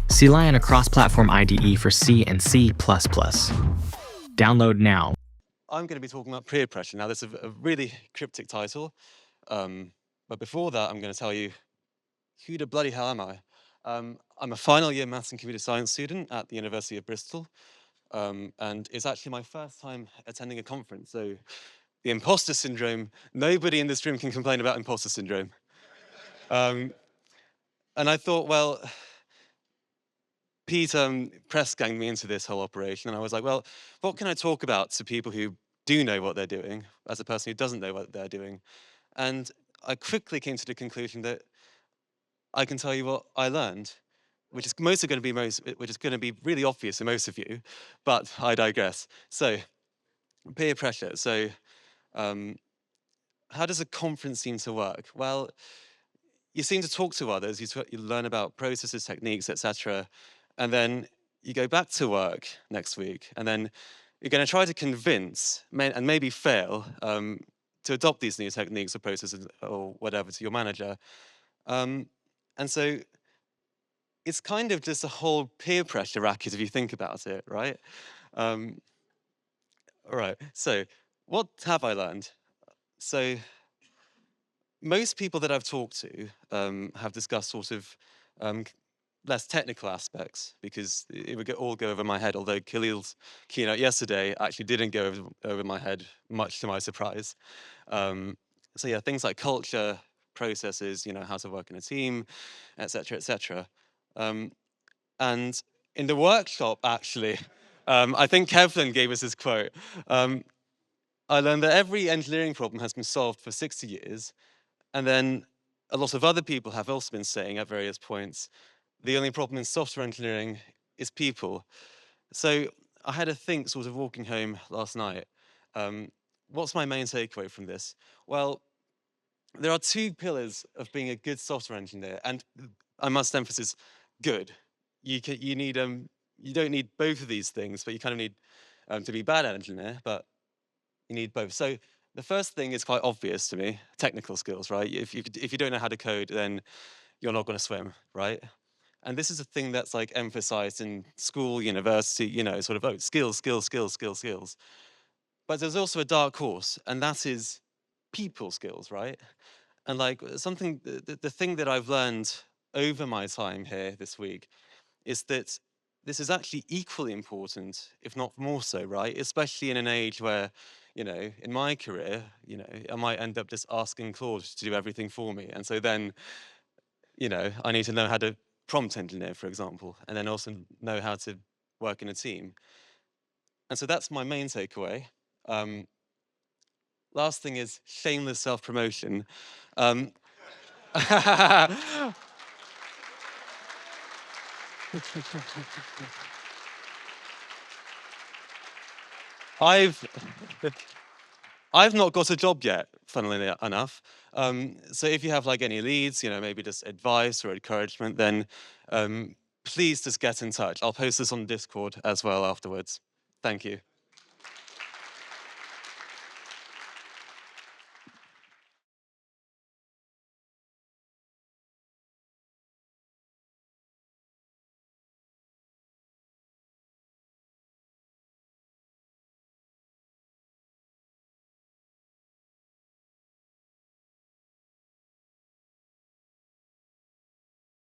CLI and a cross-platform IDE for C and C++. Download now. I'm going to be talking about pre-epression. Now, this is a really cryptic title, but before that, I'm going to tell you, who the bloody hell am I? I'm a final year maths and computer science student at the University of Bristol, and it's actually my first time attending a conference. So the imposter syndrome, nobody in this room can complain about imposter syndrome. And I thought, well, Pete press ganged me into this whole operation, and I was like, well, what can I talk about to people who do know what they're doing, as a person who doesn't know what they're doing? And I quickly came to the conclusion that I can tell you what I learned, which is going to be really obvious to most of you, but I digress. So, peer pressure. So, how does a conference seem to work? Well, you seem to talk to others, you learn about processes, techniques, etc. And then you go back to work next week, and then you're going to try to convince, and maybe fail, to adopt these new techniques or processes or whatever to your manager. And so it's kind of just a whole peer pressure racket if you think about it, right? All right, so what have I learned? So most people that I've talked to have discussed sort of less technical aspects, because it would all go over my head, although Khalil's keynote yesterday actually didn't go over my head, much to my surprise. So yeah, things like culture, processes, how to work in a team, etc., etc. And in the workshop, actually, I think Kevlin gave us this quote. I learned that every engineering problem has been solved for 60 years, and then a lot of other people have also been saying at various points, the only problem in software engineering is people. So I had to think, sort of walking home last night, what's my main takeaway from this? Well, there are two pillars of being a good software engineer, and I must emphasize, good. You don't need both of these things, but you kind of need to be bad at engineer, but you need both. So the first thing is quite obvious to me, technical skills, right? If you don't know how to code, then you're not going to swim, right? And this is a thing that's like emphasized in school, university, sort of, oh, skills, skills, skills, skills, skills. But there's also a dark horse, and that is people skills, right? And like the thing that I've learned over my time here this week is that this is actually equally important, if not more so, right? Especially in an age where, in my career, I might end up just asking Claude to do everything for me. And so then, I need to know how to prompt engineer, for example, and then also know how to work in a team. And so that's my main takeaway. Last thing is shameless self-promotion. I've not got a job yet, funnily enough. So if you have like any leads, maybe just advice or encouragement, then please just get in touch. I'll post this on Discord as well afterwards. Thank you.